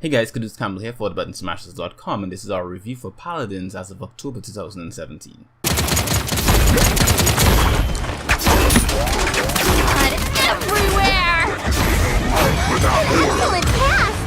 Hey guys, Kudus Campbell here for thebutton-smashers.com, and this is our review for Paladins as of October 2017. God, everywhere! Excellent cast!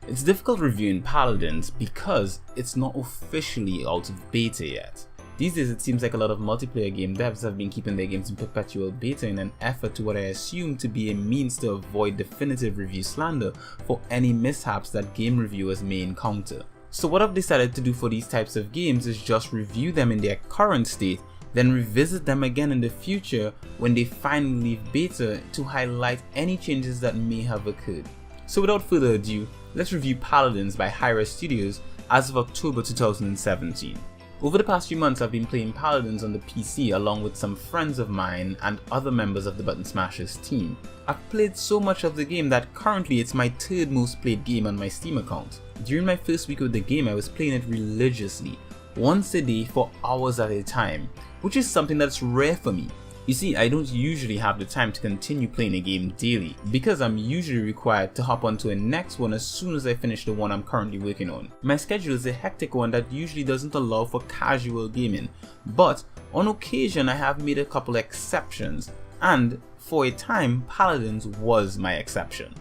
It's difficult reviewing Paladins because it's not officially out of beta yet. These days it seems like a lot of multiplayer game devs have been keeping their games in perpetual beta in an effort to what I assume to be a means to avoid definitive review slander for any mishaps that game reviewers may encounter. So what I've decided to do for these types of games is just review them in their current state, then revisit them again in the future when they finally leave beta to highlight any changes that may have occurred. So without further ado, let's review Paladins by Hi-Rez Studios as of October 2017. Over the past few months I've been playing Paladins on the PC along with some friends of mine and other members of the Button Smashers team. I've played so much of the game that currently it's my third most played game on my Steam account. During my first week with the game I was playing it religiously, once a day for hours at a time, which is something that's rare for me. You see, I don't usually have the time to continue playing a game daily because I'm usually required to hop onto a next one as soon as I finish the one I'm currently working on. My schedule is a hectic one that usually doesn't allow for casual gaming, but on occasion I have made a couple exceptions, and for a time Paladins was my exception.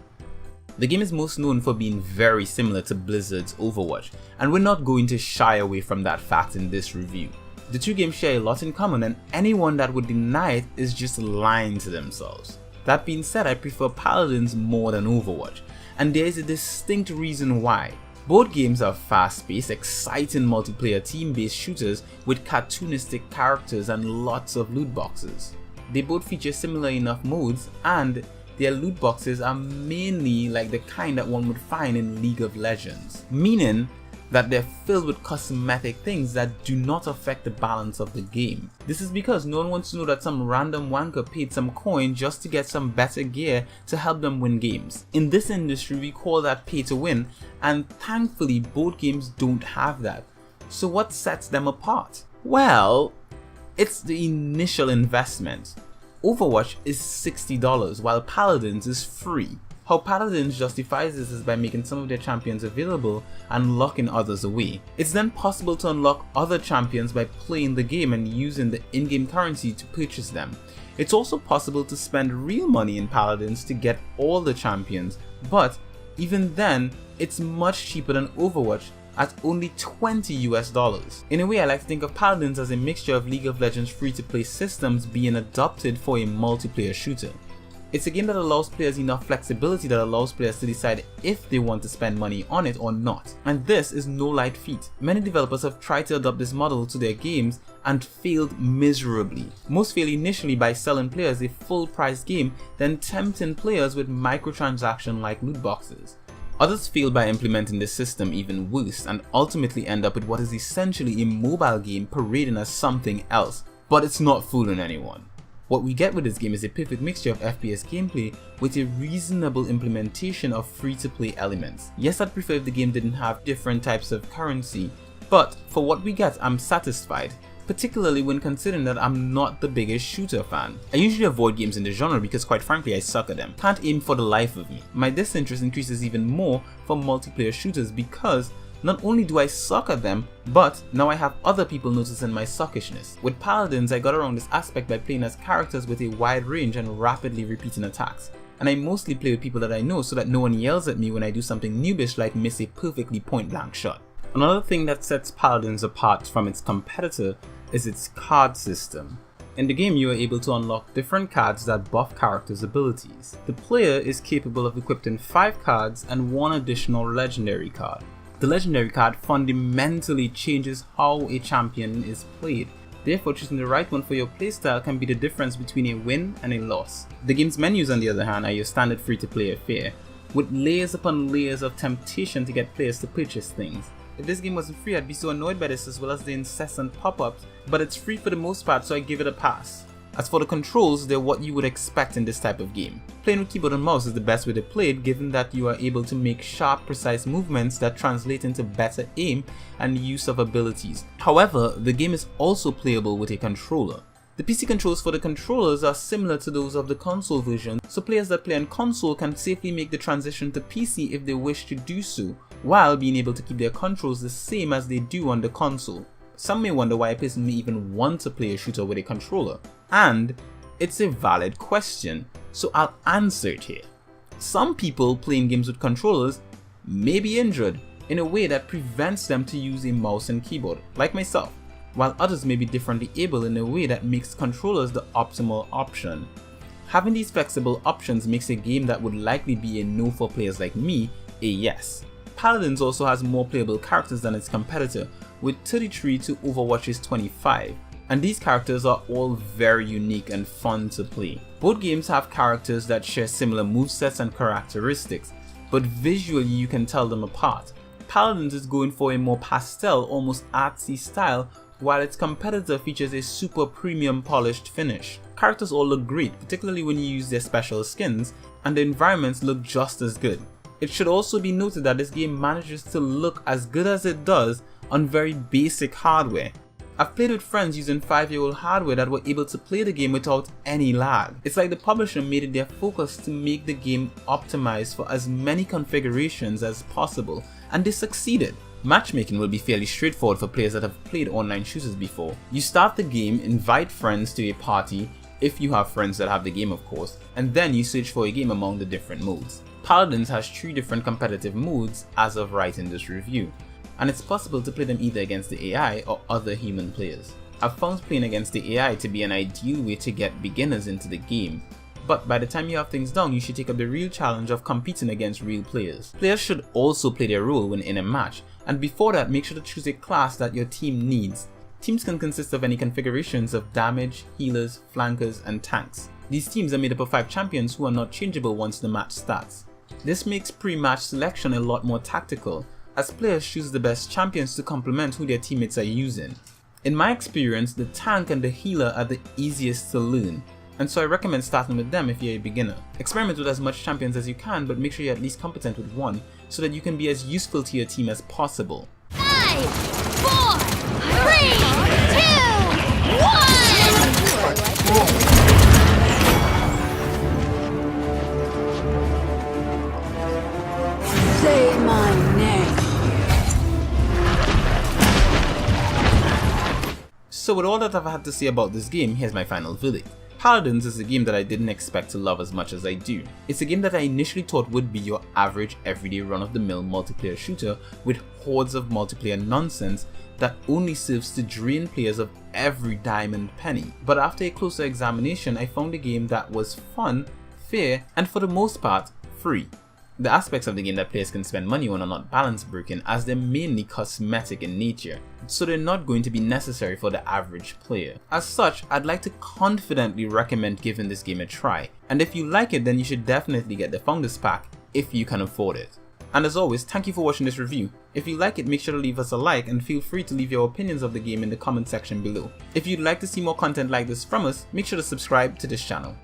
The game is most known for being very similar to Blizzard's Overwatch, and we're not going to shy away from that fact in this review. The two games share a lot in common, and anyone that would deny it is just lying to themselves. That being said, I prefer Paladins more than Overwatch, and there is a distinct reason why. Both games are fast-paced, exciting multiplayer team-based shooters with cartoonistic characters and lots of loot boxes. They both feature similar enough modes, and their loot boxes are mainly like the kind that one would find in League of Legends, meaning that they're filled with cosmetic things that do not affect the balance of the game. This is because no one wants to know that some random wanker paid some coin just to get some better gear to help them win games. In this industry we call that pay to win, and thankfully both games don't have that. So what sets them apart? Well, it's the initial investment. Overwatch is $60 while Paladins is free. How Paladins justifies this is by making some of their champions available and locking others away. It's then possible to unlock other champions by playing the game and using the in-game currency to purchase them. It's also possible to spend real money in Paladins to get all the champions, but even then, it's much cheaper than Overwatch at only $20 US. In a way, I like to think of Paladins as a mixture of League of Legends free-to-play systems being adopted for a multiplayer shooter. It's a game that allows players enough flexibility that allows players to decide if they want to spend money on it or not, and this is no light feat. Many developers have tried to adopt this model to their games and failed miserably. Most fail initially by selling players a full-price game, then tempting players with microtransaction-like loot boxes. Others fail by implementing this system even worse and ultimately end up with what is essentially a mobile game parading as something else, but it's not fooling anyone. What we get with this game is a perfect mixture of FPS gameplay with a reasonable implementation of free-to-play elements. Yes, I'd prefer if the game didn't have different types of currency, but for what we get I'm satisfied, particularly when considering that I'm not the biggest shooter fan. I usually avoid games in the genre because quite frankly I suck at them. Can't aim for the life of me. My disinterest increases even more for multiplayer shooters because not only do I suck at them, but now I have other people noticing my suckishness. With Paladins, I got around this aspect by playing as characters with a wide range and rapidly repeating attacks. And I mostly play with people that I know so that no one yells at me when I do something noobish like miss a perfectly point-blank shot. Another thing that sets Paladins apart from its competitor is its card system. In the game you are able to unlock different cards that buff characters' abilities. The player is capable of equipping 5 cards and 1 additional legendary card. The legendary card fundamentally changes how a champion is played. Therefore, choosing the right one for your playstyle can be the difference between a win and a loss. The game's menus, on the other hand, are your standard free-to-play affair, with layers upon layers of temptation to get players to purchase things. If this game wasn't free, I'd be so annoyed by this as well as the incessant pop-ups, but it's free for the most part, so I give it a pass. As for the controls, they're what you would expect in this type of game. Playing with keyboard and mouse is the best way to play it, given that you are able to make sharp, precise movements that translate into better aim and use of abilities. However, the game is also playable with a controller. The PC controls for the controllers are similar to those of the console version, so players that play on console can safely make the transition to PC if they wish to do so, while being able to keep their controls the same as they do on the console. Some may wonder why a person may even want to play a shooter with a controller, and it's a valid question, so I'll answer it here. Some people playing games with controllers may be injured in a way that prevents them to use a mouse and keyboard, like myself, while others may be differently able in a way that makes controllers the optimal option. Having these flexible options makes a game that would likely be a no for players like me a yes. Paladins also has more playable characters than its competitor, with 33 to Overwatch's 25, and these characters are all very unique and fun to play. Both games have characters that share similar movesets and characteristics, but visually you can tell them apart. Paladins is going for a more pastel, almost artsy style, while its competitor features a super premium polished finish. Characters all look great, particularly when you use their special skins, and the environments look just as good. It should also be noted that this game manages to look as good as it does on very basic hardware. I've played with friends using 5-year-old hardware that were able to play the game without any lag. It's like the publisher made it their focus to make the game optimized for as many configurations as possible, and they succeeded. Matchmaking will be fairly straightforward for players that have played online shooters before. You start the game, invite friends to a party, if you have friends that have the game of course, and then you search for a game among the different modes. Paladins has 3 different competitive modes as of writing this review, and it's possible to play them either against the AI or other human players. I've found playing against the AI to be an ideal way to get beginners into the game, but by the time you have things down, you should take up the real challenge of competing against real players. Players should also play their role when in a match, and before that make sure to choose a class that your team needs. Teams can consist of any configurations of damage, healers, flankers, and tanks. These teams are made up of 5 champions who are not changeable once the match starts. This makes pre-match selection a lot more tactical, as players choose the best champions to complement who their teammates are using. In my experience, the tank and the healer are the easiest to learn, and so I recommend starting with them if you're a beginner. Experiment with as much champions as you can, but make sure you're at least competent with one, so that you can be as useful to your team as possible. 5, 4, 3, 2, 1! Say my name. So with all that I've had to say about this game, here's my final verdict. Paladins is a game that I didn't expect to love as much as I do. It's a game that I initially thought would be your average everyday run-of-the-mill multiplayer shooter with hordes of multiplayer nonsense that only serves to drain players of every dime and penny. But after a closer examination, I found a game that was fun, fair, and for the most part, free. The aspects of the game that players can spend money on are not balance broken, as they're mainly cosmetic in nature, so they're not going to be necessary for the average player. As such, I'd like to confidently recommend giving this game a try, and if you like it then you should definitely get the Founders Pack if you can afford it. And as always, thank you for watching this review. If you like it, make sure to leave us a like and feel free to leave your opinions of the game in the comment section below. If you'd like to see more content like this from us, make sure to subscribe to this channel.